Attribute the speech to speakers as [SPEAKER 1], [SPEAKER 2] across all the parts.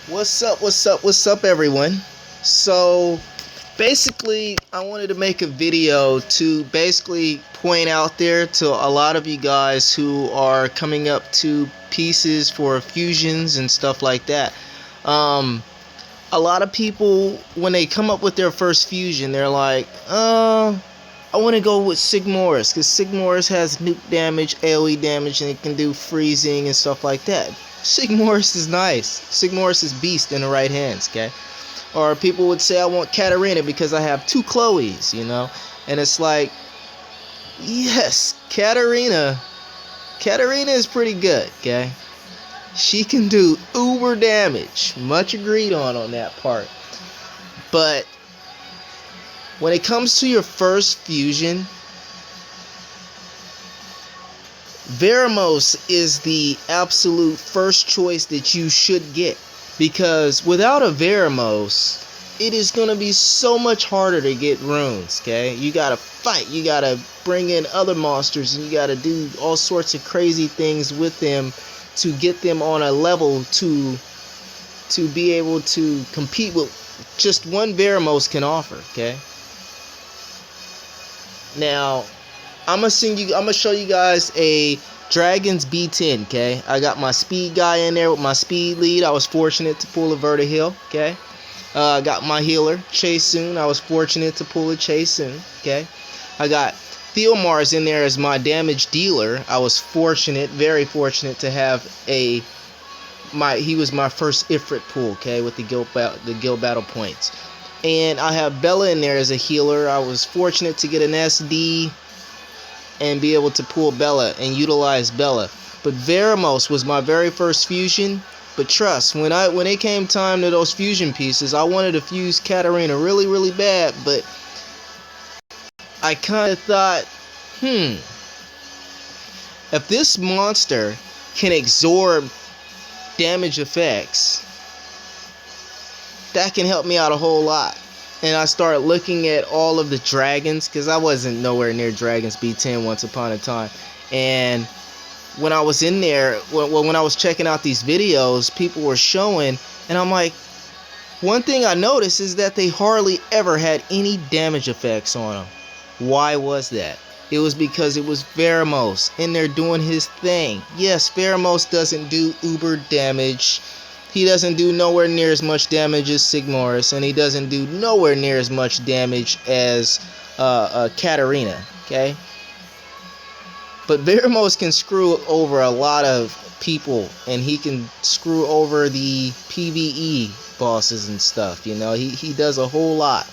[SPEAKER 1] What's up everyone? So basically I wanted to make a video to basically point out there to a lot of you guys who are coming up to pieces for fusions and stuff like that. A lot of people, when they come up with their first fusion, they're like, I want to go with Sigmoris because Sigmoris has nuke damage, AoE damage, and it can do freezing and stuff like that. Sigmoris is nice. Sigmoris is beast in the right hands, okay? Or people would say I want Katarina because I have two Chloes, you know? And it's like, yes, Katarina is pretty good, okay? She can do uber damage. Much agreed on that part. But when it comes to your first fusion, Veromos is the absolute first choice that you should get, because without a Veromos, it is going to be so much harder to get runes, okay? You got to fight, you got to bring in other monsters, and you got to do all sorts of crazy things with them to get them on a level to be able to compete with just one Veromos can offer, okay? Now, I'm gonna show you guys a Dragon's B10, okay? I got my speed guy in there with my speed lead. I was fortunate to pull a Vertihill, okay? I got my healer, Chaesoon. I was fortunate to pull a Chaesoon, okay? I got Theomars in there as my damage dealer. I was fortunate, very fortunate to have he was my first Ifrit pull, okay, with the guild battle points. And I have Bella in there as a healer. I was fortunate to get an SD and be able to pull Bella and utilize Bella. But Veromos was my very first fusion. But trust, when it came time to those fusion pieces, I wanted to fuse Katarina really, really bad. But I kind of thought, if this monster can absorb damage effects, that can help me out a whole lot. And I started looking at all of the dragons, because I wasn't nowhere near Dragons B10 once upon a time. And when I was in there, when I was checking out these videos, people were showing, and I'm like, one thing I noticed is that they hardly ever had any damage effects on them. Why was that? It was because it was Veromos in there doing his thing. Yes, Veromos doesn't do uber damage. He doesn't do nowhere near as much damage as Sigmoris, and he doesn't do nowhere near as much damage as Katarina, okay? But Veromos can screw over a lot of people, and he can screw over the PvE bosses and stuff, you know? He does a whole lot.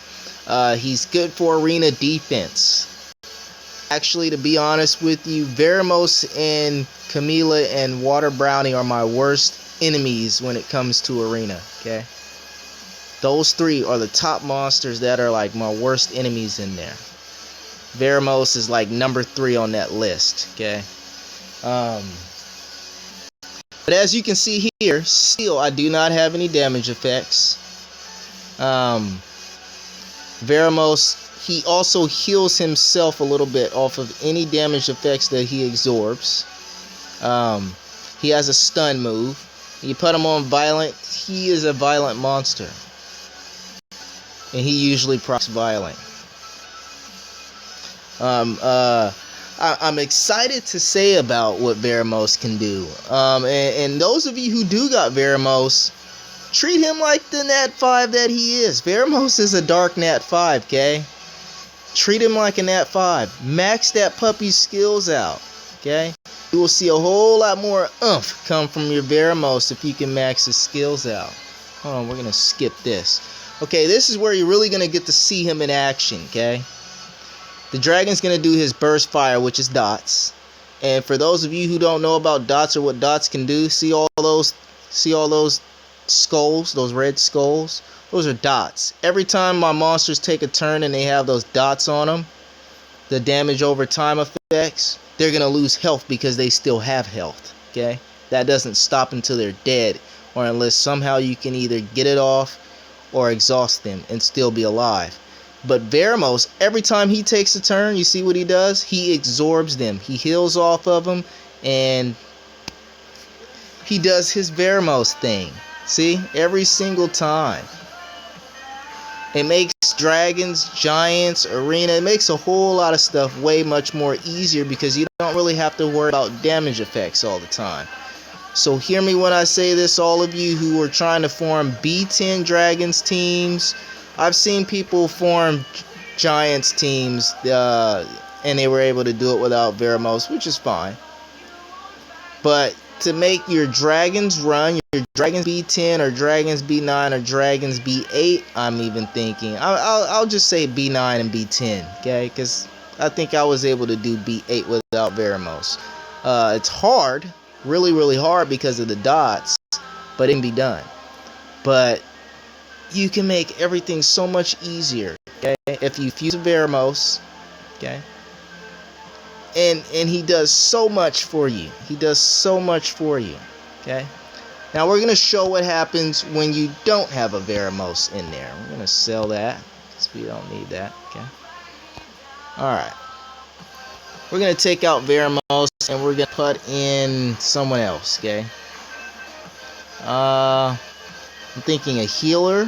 [SPEAKER 1] He's good for arena defense. Actually, to be honest with you, Veromos and Camilla and Water Brownie are my worst enemies when it comes to arena, okay? Those three are the top monsters that are like my worst enemies in there. Veromos is like number 3 on that list, okay? But as you can see here, still I do not have any damage effects. Veromos, he also heals himself a little bit off of any damage effects that he absorbs. He has a stun move. You put him on violent, he is a violent monster. And he usually procs violent. I'm excited to say about what Veromos can do. And those of you who do got Veromos, treat him like the Nat 5 that he is. Veromos is a dark Nat 5, okay? Treat him like a Nat 5. Max that puppy's skills out, okay? You will see a whole lot more oomph come from your Veromos if you can max his skills out. Hold on, we're going to skip this. Okay, this is where you're really going to get to see him in action, okay? The dragon's going to do his burst fire, which is dots. And for those of you who don't know about dots or what dots can do, see all those skulls, those red skulls? Those are dots. Every time my monsters take a turn and they have those dots on them, the damage over time effects, they're going to lose health because they still have health, okay? That doesn't stop until they're dead, or unless somehow you can either get it off or exhaust them and still be alive. But Veromos, every time he takes a turn, you see what he does? He absorbs them. He heals off of them, and he does his Veromos thing. See, every single time. It makes dragons, giants, arena, it makes a whole lot of stuff way much more easier because you don't really have to worry about damage effects all the time. So hear me when I say this, all of you who are trying to form B10 Dragons teams. I've seen people form Giants teams and they were able to do it without Veromos, which is fine. But to make your Dragons run, your Dragons B10 or Dragons B9 or Dragons B8, I'm even thinking. I'll just say B9 and B10, okay? Because I think I was able to do B8 without Veromos. It's hard. Really, really hard because of the dots, but it can be done. But you can make everything so much easier, okay? If you fuse Veromos, okay? And he does so much for you. He does so much for you, okay? Now we're gonna show what happens when you don't have a Veromos in there. We're gonna sell that because we don't need that, okay? All right. We're going to take out Veromos and we're going to put in someone else, okay? I'm thinking a healer.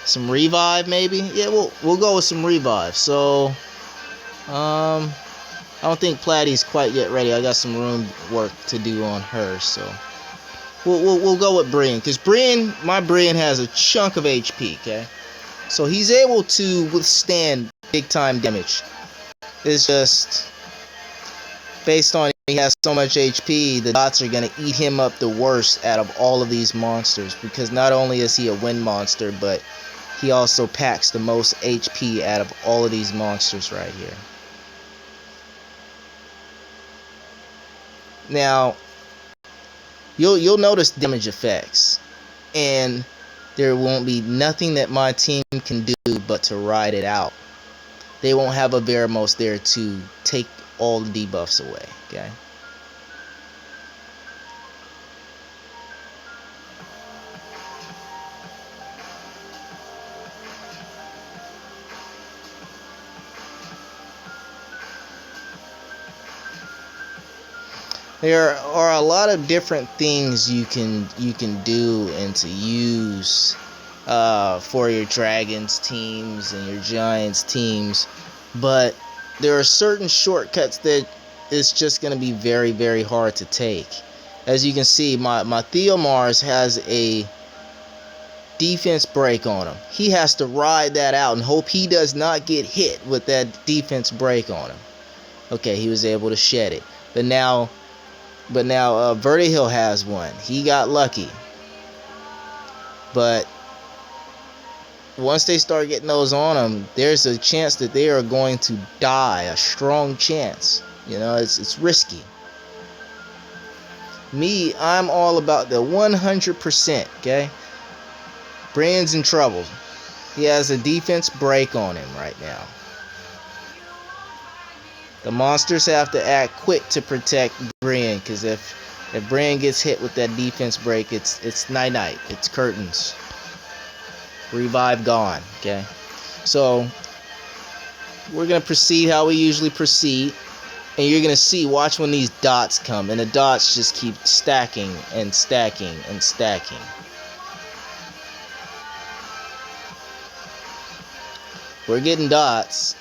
[SPEAKER 1] Some revive maybe? Yeah, we'll go with some revive. So, I don't think Platy's quite yet ready. I got some room work to do on her, so we'll go with Brian because my Brian has a chunk of HP, okay? So he's able to withstand big time damage. It's just based on he has so much HP, the dots are going to eat him up the worst out of all of these monsters because not only is he a wind monster, but he also packs the most HP out of all of these monsters right here. Now, you'll notice damage effects, and there won't be nothing that my team can do but to ride it out. They won't have a Veromos there to take all the debuffs away, okay? There are a lot of different things you can do and to use for your Dragons teams and your Giants teams, but there are certain shortcuts that it's just going to be very, very hard to take. As you can see, my Theomars has a defense break on him. He has to ride that out and hope he does not get hit with that defense break on him. Okay, he was able to shed it, but now Vertihill has one. He got lucky. But once they start getting those on them, there's a chance that they are going to die. A strong chance. You know, it's risky. Me, I'm all about the 100%, okay? Brand's in trouble. He has a defense break on him right now. The monsters have to act quick to protect Brian, because if Brian gets hit with that defense break, it's night-night. It's curtains. Revive gone, okay? So, we're going to proceed how we usually proceed. And you're going to see, watch when these dots come. And the dots just keep stacking and stacking and stacking. We're getting dots.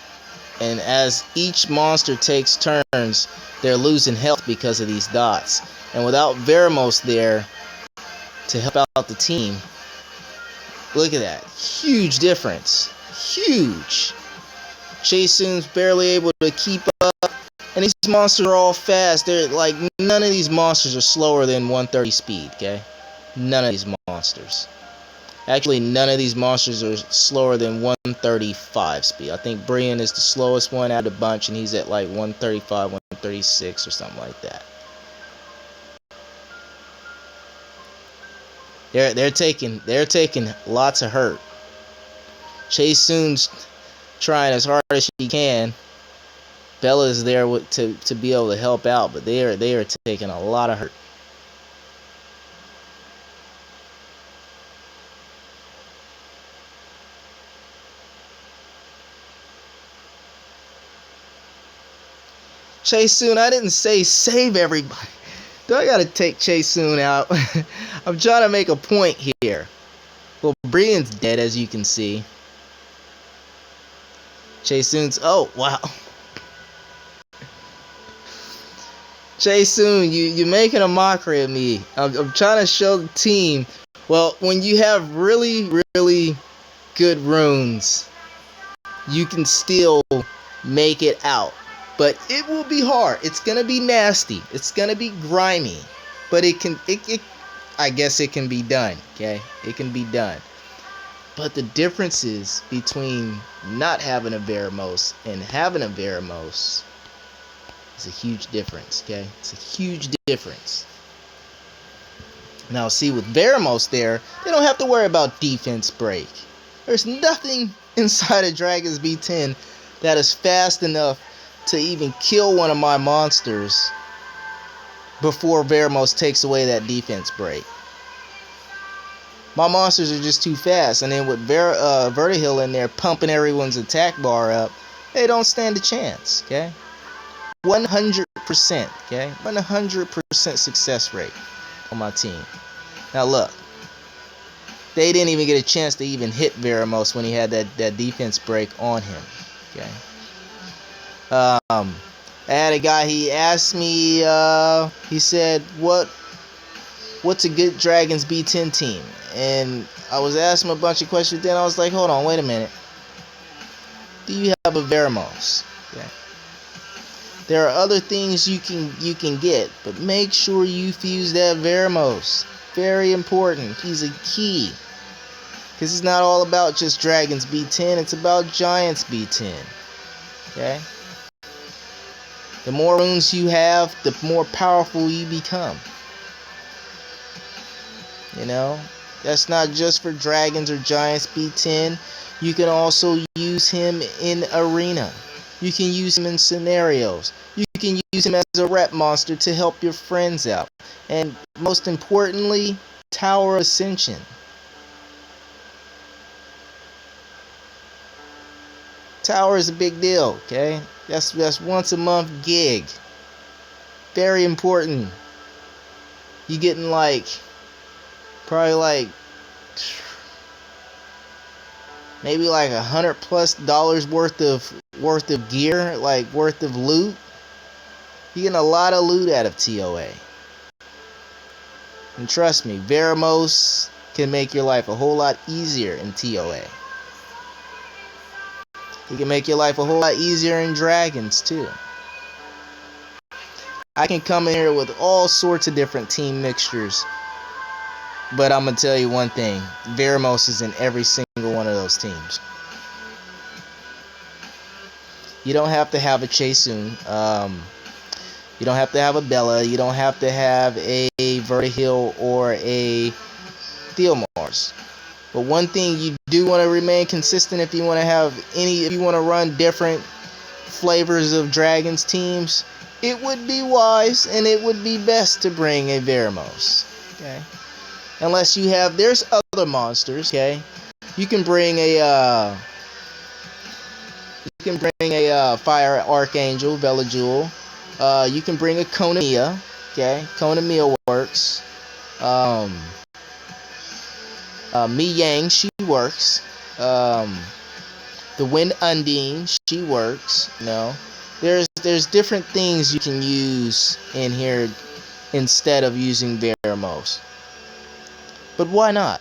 [SPEAKER 1] And as each monster takes turns, they're losing health because of these dots. And without Veromos there to help out the team, look at that. Huge difference. Huge. Chasun's barely able to keep up. And these monsters are all fast. They're like, none of these monsters are slower than 130 speed, okay? None of these monsters. Actually, none of these monsters are slower than 135 speed. I think Brian is the slowest one out of the bunch, and he's at like 135, 136 or something like that. They're taking lots of hurt. Chasun's trying as hard as she can. Bella's there to be able to help out, but they are taking a lot of hurt. Chasun, I didn't say save everybody. Do I gotta take Chaesoon out? I'm trying to make a point here. Well, Brienne's dead, as you can see. Chaesoon's... Oh, wow. Chaesoon, you're making a mockery of me. I'm trying to show the team. Well, when you have really, really good runes, you can still make it out. But it will be hard. It's gonna be nasty. It's gonna be grimy. But I guess it can be done. Okay, it can be done. But the differences between not having a Veromos and having a Veromos is a huge difference. Okay, it's a huge difference. Now, see, with Veromos there, they don't have to worry about defense break. There's nothing inside of Dragon's B10 that is fast enough to even kill one of my monsters before Veromos takes away that defense break. My monsters are just too fast, and then with Vertihill in there pumping everyone's attack bar up, they don't stand a chance, okay? 100%, okay? 100% success rate on my team. Now look, they didn't even get a chance to even hit Veromos when he had that defense break on him, okay? I had a guy, he asked me, he said, what's a good Dragons B10 team? And I was asking him a bunch of questions, then I was like, hold on, wait a minute. Do you have a Veromos? Okay. There are other things you can get, but make sure you fuse that Veromos. Very important. He's a key. Because it's not all about just Dragons B10, it's about Giants B10. Okay? The more runes you have, the more powerful you become. You know? That's not just for Dragons or Giants B10. You can also use him in Arena. You can use him in scenarios. You can use him as a rep monster to help your friends out. And most importantly, Tower Ascension. Tower is a big deal, okay? That's once a month gig. Very important. You getting probably maybe $100+ worth of gear, worth of loot. You're getting a lot of loot out of TOA. And trust me, Veromos can make your life a whole lot easier in TOA. He can make your life a whole lot easier in Dragons too. I can come in here with all sorts of different team mixtures, but I'm going to tell you one thing. Veromos is in every single one of those teams. You don't have to have a Chaesoon. You don't have to have a Bella. You don't have to have a Vertihill or a Theomars. But one thing you do want to remain consistent if you want to run different flavors of Dragons teams, it would be wise and it would be best to bring a Veromos. Okay? Unless there's other monsters, okay? You can bring a Fire Archangel, Velajul. You can bring a Konamiya, okay? Konamiya works. Mi Yang, she works. The Wind Undine, she works. You know, there's different things you can use in here instead of using Veromos. But why not?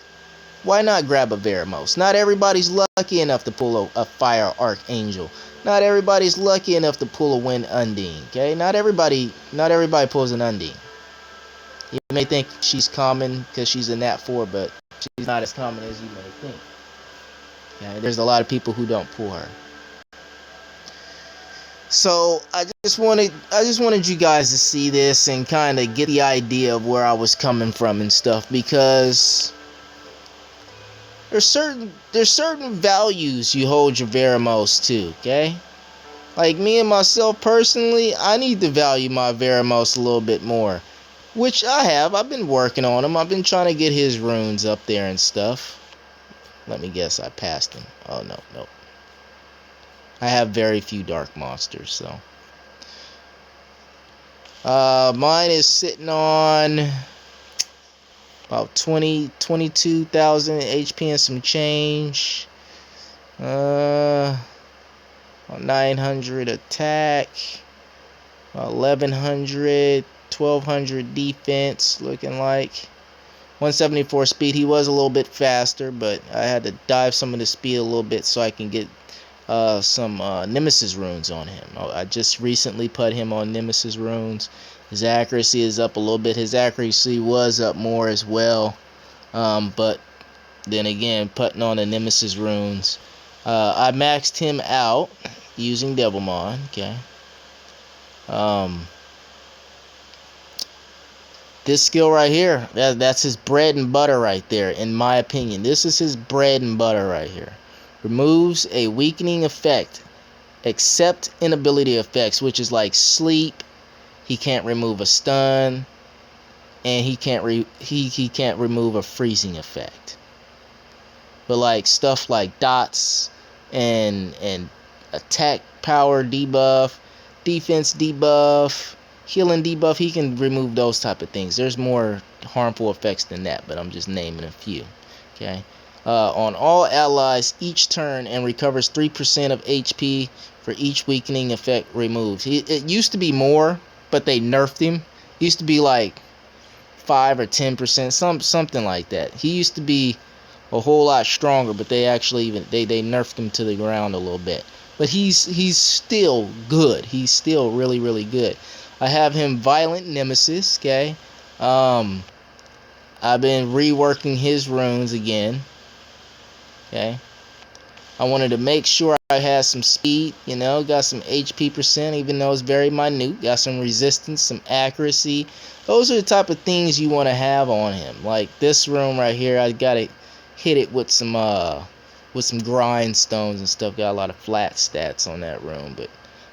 [SPEAKER 1] Why not grab a Veromos? Not everybody's lucky enough to pull a Fire Archangel. Not everybody's lucky enough to pull a Wind Undine. Okay, not everybody pulls an Undine. You may think she's common because she's a Nat 4, but she's not as common as you may think. Okay, there's a lot of people who don't pull her. So I just wanted you guys to see this and kind of get the idea of where I was coming from and stuff, because there's certain values you hold your Veromos to, okay? Like me and myself personally, I need to value my Veromos a little bit more. Which I have. I've been working on him. I've been trying to get his runes up there and stuff. Let me guess, I passed him. Oh, no. I have very few dark monsters, so. Mine is sitting on about 22,000 HP and some change. 900 attack, 1100, 1200 defense, looking like 174 speed. He was a little bit faster, but I had to dive some of the speed a little bit so I can get some Nemesis runes on him. I just recently put him on Nemesis runes. His accuracy is up a little bit. His accuracy was up more as well, but then again, putting on the Nemesis runes, I maxed him out using Devilmon. Okay. This skill right here, that's his bread and butter right there, in my opinion. This is his bread and butter right here. Removes a weakening effect, except inability effects, which is like sleep. He can't remove a stun, and he can't remove a freezing effect. But like stuff like dots and attack power debuff, defense debuff, healing debuff, he can remove those type of things. There's more harmful effects than that, but I'm just naming a few. Okay. On all allies each turn, and recovers 3% of HP for each weakening effect removed. It used to be more, but they nerfed him. It used to be like 5 or 10%, something like that. He used to be a whole lot stronger, but they actually they nerfed him to the ground a little bit. But he's still good. He's still really, really good. I have him Violent Nemesis. Okay. I've been reworking his runes again. Okay. I wanted to make sure I had some speed, got some HP percent, even though it's very minute. Got some resistance, some accuracy. Those are the type of things you want to have on him. Like this rune right here, I got to hit it with some grindstones and stuff. Got a lot of flat stats on that rune, but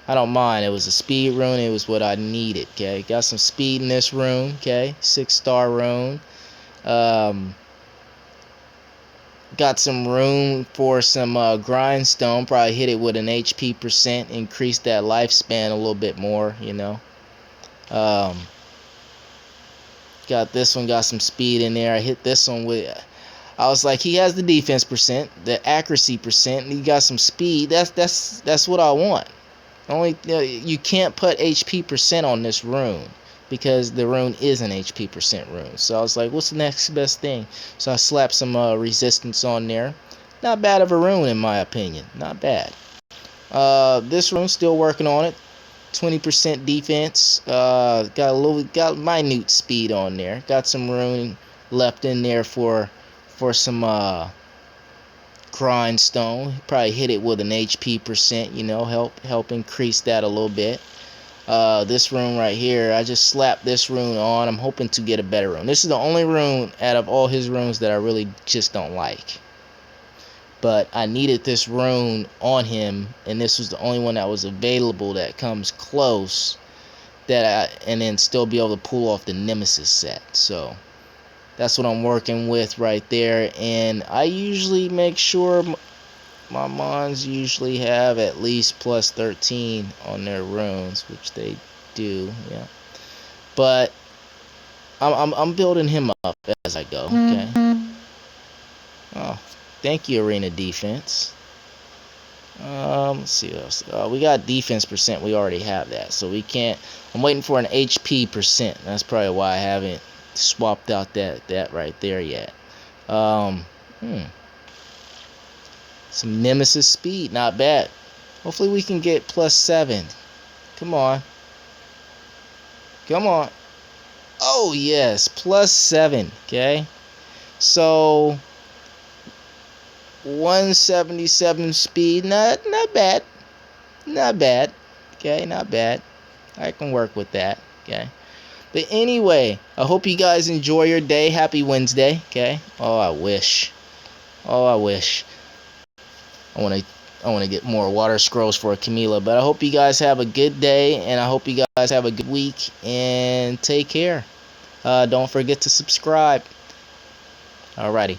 [SPEAKER 1] I don't mind. It was a speed rune. It was what I needed. Okay, got some speed in this rune. Okay, 6-star rune. Got some room for some grindstone. Probably hit it with an HP percent, increase that lifespan a little bit more. Got this one. Got some speed in there. I hit this one with. I was like, he has the defense percent, the accuracy percent, and he got some speed. That's what I want. Only you can't put HP percent on this rune, because the rune is an HP percent rune. So I was like, what's the next best thing? So I slapped some resistance on there. Not bad of a rune in my opinion. Not bad. This rune, still working on it. 20% defense. Got minute speed on there. Got some rune left in there for some grindstone. Probably hit it with an HP percent, help increase that a little bit. This rune right here, I just slapped this rune on. I'm hoping to get a better rune. This is the only rune out of all his runes that I really just don't like. But I needed this rune on him, and this was the only one that was available that comes close, and then still be able to pull off the Nemesis set. So that's what I'm working with right there. And I usually make sure my mons usually have at least plus 13 on their runes, which they do, yeah. But I'm building him up as I go. Okay. Oh, thank you, Arena Defense. Let's see what else. We got defense percent. We already have that, so we can't. I'm waiting for an HP percent. That's probably why I haven't swapped out that right there yet. Some Nemesis speed, not bad. Hopefully we can get plus 7. Come on. Come on. Oh yes, plus 7. Okay. So 177 speed, not bad. Not bad. Okay, not bad. I can work with that. Okay. But anyway, I hope you guys enjoy your day. Happy Wednesday. Okay. Oh, I wish. Oh, I wish. I want to get more water scrolls for Camila. But I hope you guys have a good day, and I hope you guys have a good week, and take care. Don't forget to subscribe. Alrighty.